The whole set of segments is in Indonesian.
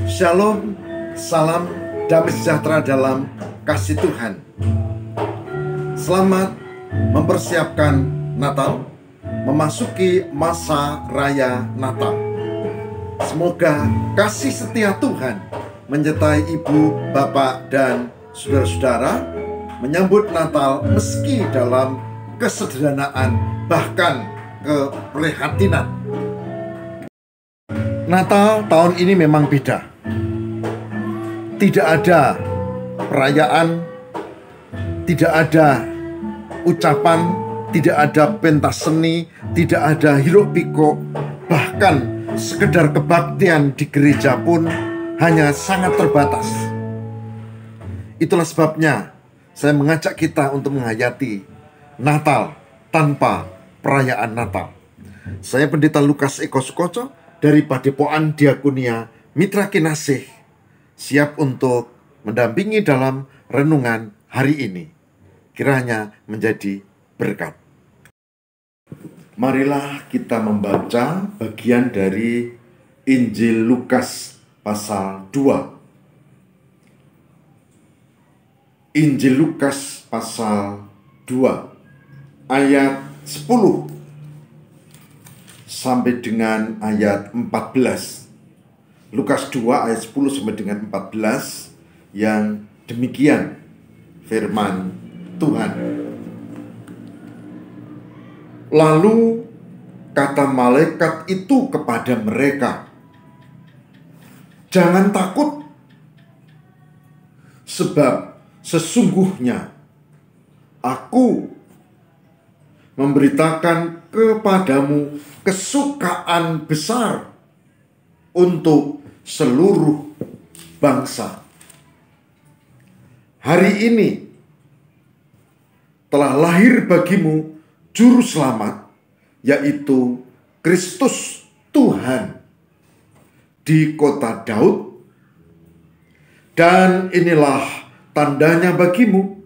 Shalom, salam damai sejahtera dalam kasih Tuhan. Selamat mempersiapkan Natal, memasuki masa raya Natal. Semoga kasih setia Tuhan menyertai ibu, bapak, dan saudara-saudara menyambut Natal meski dalam kesederhanaan, bahkan keprihatinan. Natal tahun ini memang beda. Tidak ada perayaan, tidak ada ucapan, tidak ada pentas seni, tidak ada hiruk pikuk, bahkan sekedar kebaktian di gereja pun hanya sangat terbatas. Itulah sebabnya saya mengajak kita untuk menghayati Natal tanpa perayaan Natal. Saya Pendeta Lukas Eko Sukoco dari Padepokan Diakonia Mitra Kinasih, siap untuk mendampingi dalam renungan hari ini. Kiranya menjadi berkat. Marilah kita membaca bagian dari Injil Lukas pasal 2. Injil Lukas pasal 2 ayat 10 sampai dengan ayat 14. Lukas 2 ayat 10 sampai dengan 14 yang demikian firman Tuhan. Lalu kata malaikat itu kepada mereka, "Jangan takut, sebab sesungguhnya aku memberitakan kepadamu kesukaan besar untuk seluruh bangsa. Hari ini telah lahir bagimu Juru Selamat, yaitu Kristus Tuhan, di kota Daud. Dan inilah tandanya bagimu,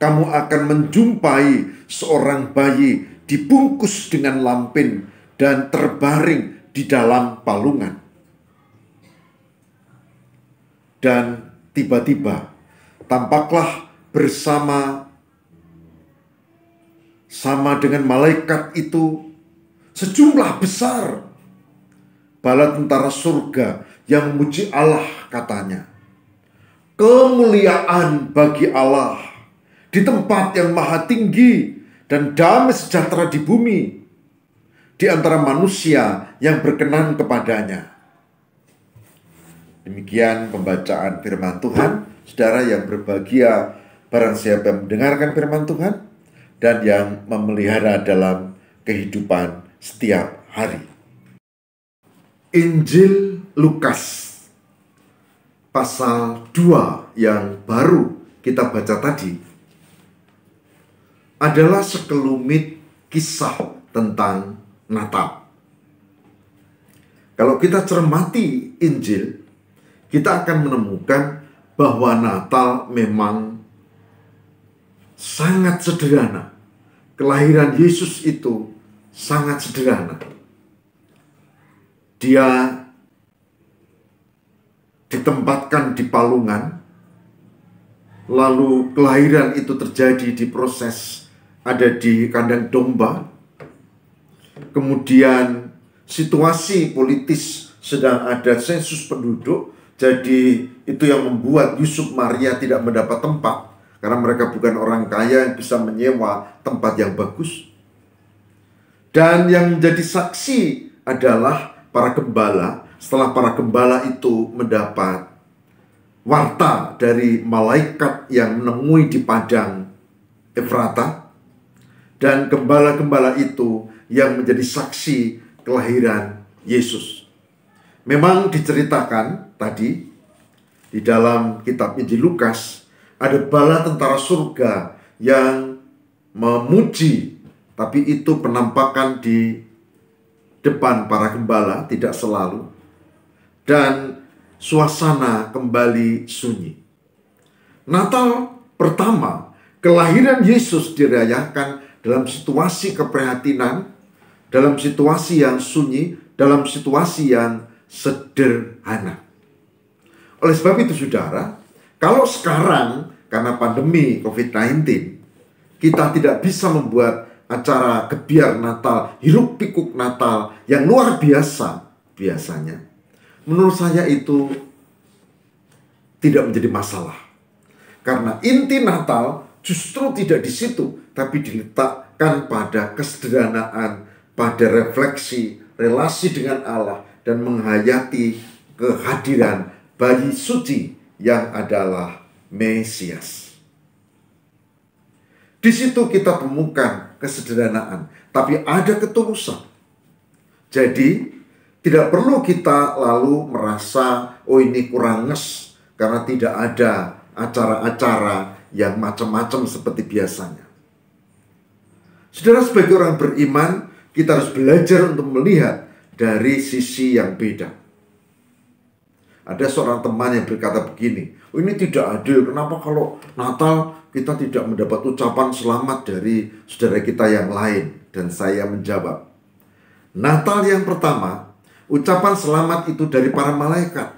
kamu akan menjumpai seorang bayi dibungkus dengan lampin dan terbaring di dalam palungan." Dan tiba-tiba tampaklah bersama dengan malaikat itu sejumlah besar bala tentara surga yang memuji Allah, katanya, "Kemuliaan bagi Allah di tempat yang maha tinggi, dan damai sejahtera di bumi di antara manusia yang berkenan kepadanya." Demikian pembacaan firman Tuhan. Saudara yang berbahagia, barang siapa yang mendengarkan firman Tuhan dan yang memelihara dalam kehidupan setiap hari. Injil Lukas pasal 2 yang baru kita baca tadi adalah sekelumit kisah tentang Natal. Kalau kita cermati Injil, kita akan menemukan bahwa Natal memang sangat sederhana. Kelahiran Yesus itu sangat sederhana. Dia ditempatkan di palungan, lalu kelahiran itu terjadi di proses ada di kandang domba. Kemudian situasi politis sedang ada sensus penduduk, jadi itu yang membuat Yusuf Maria tidak mendapat tempat karena mereka bukan orang kaya yang bisa menyewa tempat yang bagus. Dan yang menjadi saksi adalah para gembala. Setelah para gembala itu mendapat warta dari malaikat yang menemui di padang Efrata, dan gembala-gembala itu yang menjadi saksi kelahiran Yesus. Memang diceritakan tadi di dalam kitab Injil Lukas, ada bala tentara surga yang memuji, tapi itu penampakan di depan para gembala, tidak selalu. Dan suasana kembali sunyi. Natal pertama, kelahiran Yesus dirayakan dalam situasi keprihatinan, dalam situasi yang sunyi, dalam situasi yang sederhana. Oleh sebab itu saudara, kalau sekarang karena pandemi COVID-19, kita tidak bisa membuat acara gebiar Natal, hiruk pikuk Natal yang luar biasa biasanya, menurut saya itu tidak menjadi masalah. Karena inti Natal justru tidak di situ, tapi diletakkan pada kesederhanaan, pada refleksi, relasi dengan Allah, dan menghayati kehadiran bayi suci yang adalah Mesias. Di situ kita temukan kesederhanaan, tapi ada ketulusan. Jadi, tidak perlu kita lalu merasa, oh ini kurang nges, karena tidak ada acara-acara yang macam-macam seperti biasanya. Saudara, sebagai orang beriman, kita harus belajar untuk melihat dari sisi yang beda. Ada seorang teman yang berkata begini, oh ini tidak adil, kenapa kalau Natal kita tidak mendapat ucapan selamat dari saudara kita yang lain? Dan saya menjawab, Natal yang pertama, ucapan selamat itu dari para malaikat.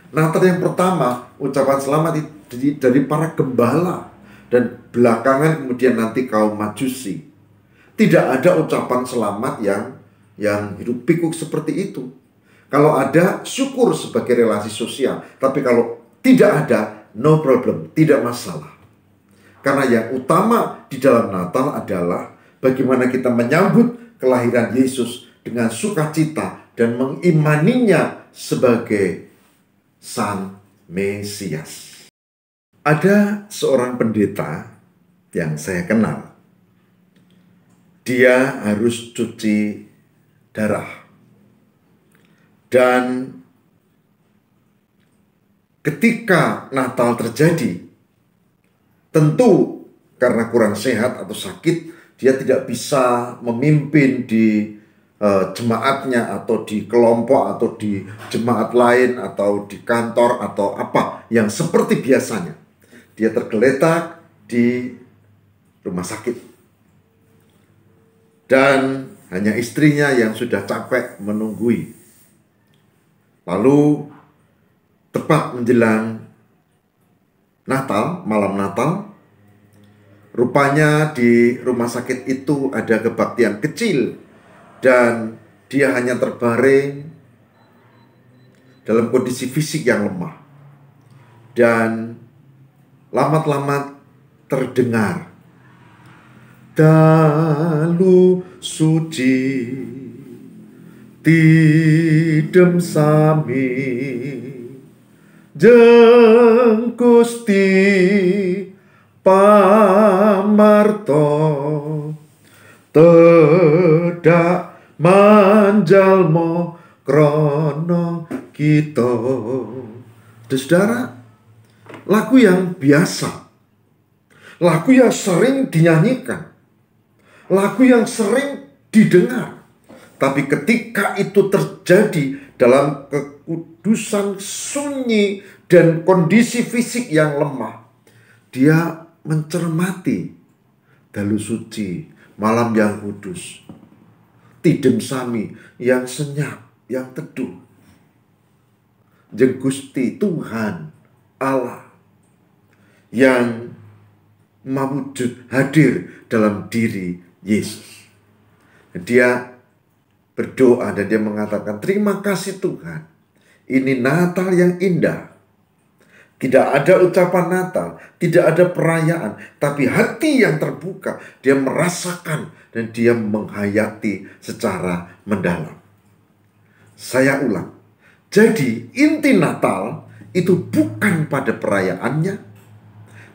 Natal yang pertama, ucapan selamat itu dari para gembala. Dan belakangan kemudian nanti kaum Majusi. Tidak ada ucapan selamat yang hidup pikuk seperti itu. Kalau ada, syukur sebagai relasi sosial. Tapi kalau tidak ada, no problem, tidak masalah. Karena yang utama di dalam Natal adalah bagaimana kita menyambut kelahiran Yesus dengan sukacita dan mengimaninya sebagai Sang Mesias. Ada seorang pendeta yang saya kenal. Dia harus cuci darah. Dan ketika Natal terjadi, tentu karena kurang sehat atau sakit, dia tidak bisa memimpin di jemaatnya atau di kelompok atau di jemaat lain atau di kantor atau apa yang seperti biasanya. Dia tergeletak di rumah sakit. Dan hanya istrinya yang sudah capek menunggui. Lalu tepat menjelang Natal, malam Natal, rupanya di rumah sakit itu ada kebaktian kecil dan dia hanya terbaring dalam kondisi fisik yang lemah. Dan lamat-lamat terdengar, dalu suci tidem sami jeng Gusti pamarto tedak manjalmo krono kita. Saudara, lagu yang biasa, lagu yang sering dinyanyikan, lagu yang sering didengar. Tapi ketika itu terjadi dalam kekudusan sunyi dan kondisi fisik yang lemah, dia mencermati dalu suci, malam yang kudus, tidem sami yang senyap, yang teduh, jeung Gusti Tuhan Allah yang mewujud hadir dalam diri Yesus. Dia berdoa dan dia mengatakan, terima kasih Tuhan, ini Natal yang indah. Tidak ada ucapan Natal, tidak ada perayaan, tapi hati yang terbuka. Dia merasakan dan dia menghayati secara mendalam. Saya ulang, jadi inti Natal itu bukan pada perayaannya,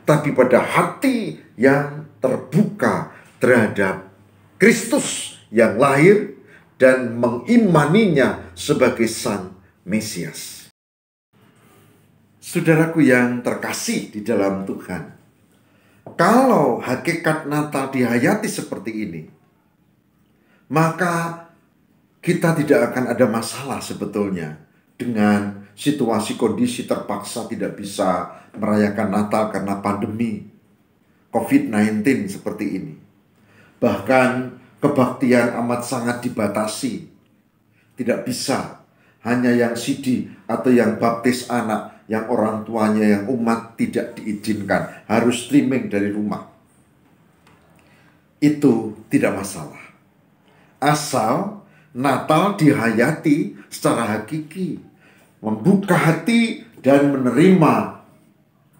tapi pada hati yang terbuka terhadap Kristus yang lahir dan mengimaninya sebagai Sang Mesias. Saudaraku yang terkasih di dalam Tuhan, kalau hakikat Natal dihayati seperti ini, maka kita tidak akan ada masalah sebetulnya dengan situasi kondisi terpaksa tidak bisa merayakan Natal karena pandemi COVID-19 seperti ini. Bahkan kebaktian amat sangat dibatasi. Tidak bisa hanya yang sidi atau yang baptis anak yang orang tuanya yang umat tidak diizinkan, harus streaming dari rumah. Itu tidak masalah. Asal Natal dihayati secara hakiki, membuka hati dan menerima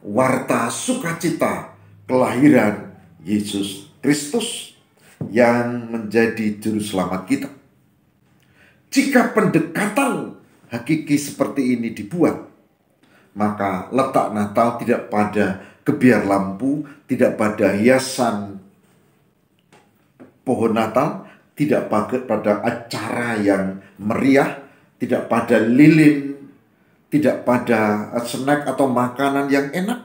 warta sukacita kelahiran Yesus Kristus yang menjadi juru selamat kita. Jika pendekatan hakiki seperti ini dibuat, maka letak Natal tidak pada gebiar lampu, tidak pada hiasan pohon Natal, tidak pada acara yang meriah, tidak pada lilin, tidak pada snack atau makanan yang enak,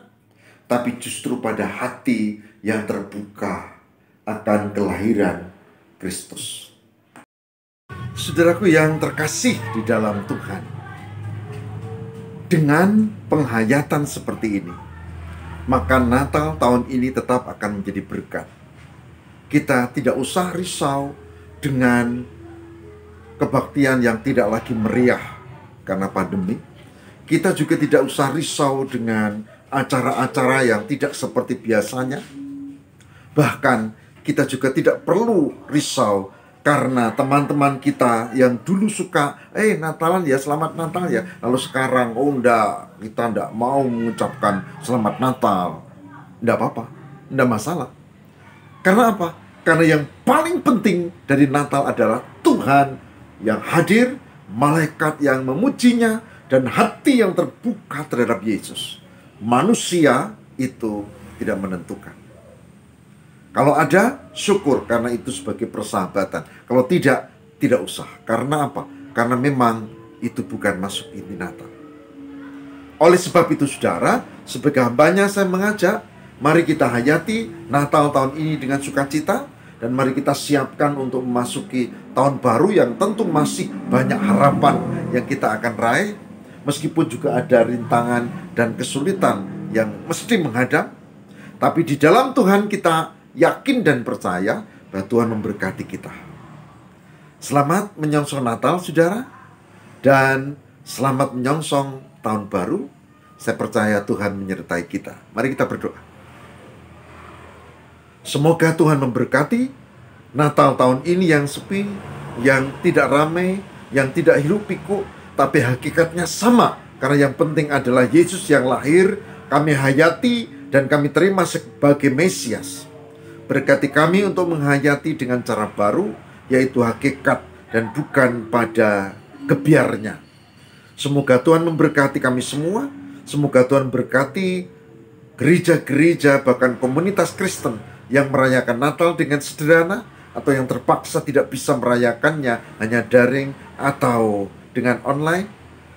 tapi justru pada hati yang terbuka akan kelahiran Kristus. Saudaraku yang terkasih di dalam Tuhan, dengan penghayatan seperti ini, maka Natal tahun ini tetap akan menjadi berkat. Kita tidak usah risau dengan kebaktian yang tidak lagi meriah karena pandemi. Kita juga tidak usah risau dengan acara-acara yang tidak seperti biasanya. Bahkan kita juga tidak perlu risau karena teman-teman kita yang dulu suka Natalan ya, selamat Natal ya, lalu sekarang enggak, kita enggak mau mengucapkan selamat Natal. Enggak apa-apa, enggak masalah. Karena apa? Karena yang paling penting dari Natal adalah Tuhan yang hadir, malaikat yang memujinya, dan hati yang terbuka terhadap Yesus. Manusia itu tidak menentukan. Kalau ada, syukur karena itu sebagai persahabatan. Kalau tidak, tidak usah. Karena apa? Karena memang itu bukan masuk inti Natal. Oleh sebab itu saudara, sebagai hambanya saya mengajak, mari kita hayati Natal tahun ini dengan sukacita. Dan mari kita siapkan untuk memasuki tahun baru yang tentu masih banyak harapan yang kita akan raih. Meskipun juga ada rintangan dan kesulitan yang mesti menghadap. Tapi di dalam Tuhan kita yakin dan percaya bahwa Tuhan memberkati kita. Selamat menyongsong Natal, saudara. Dan selamat menyongsong tahun baru. Saya percaya Tuhan menyertai kita. Mari kita berdoa. Semoga Tuhan memberkati Natal tahun ini yang sepi, yang tidak ramai, yang tidak hiruk pikuk, tapi hakikatnya sama. Karena yang penting adalah Yesus yang lahir, kami hayati dan kami terima sebagai Mesias. Berkati kami untuk menghayati dengan cara baru, yaitu hakikat dan bukan pada gebiarnya. Semoga Tuhan memberkati kami semua. Semoga Tuhan berkati gereja-gereja, bahkan komunitas Kristen yang merayakan Natal dengan sederhana, atau yang terpaksa tidak bisa merayakannya hanya daring atau dengan online.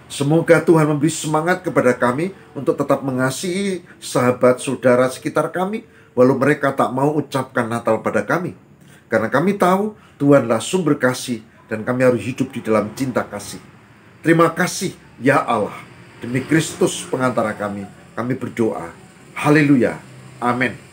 Semoga Tuhan memberi semangat kepada kami untuk tetap mengasihi sahabat saudara sekitar kami, walau mereka tak mau ucapkan Natal pada kami. Karena kami tahu Tuhanlah sumber kasih dan kami harus hidup di dalam cinta kasih. Terima kasih ya Allah. Demi Kristus pengantara kami berdoa. Haleluya. Amin.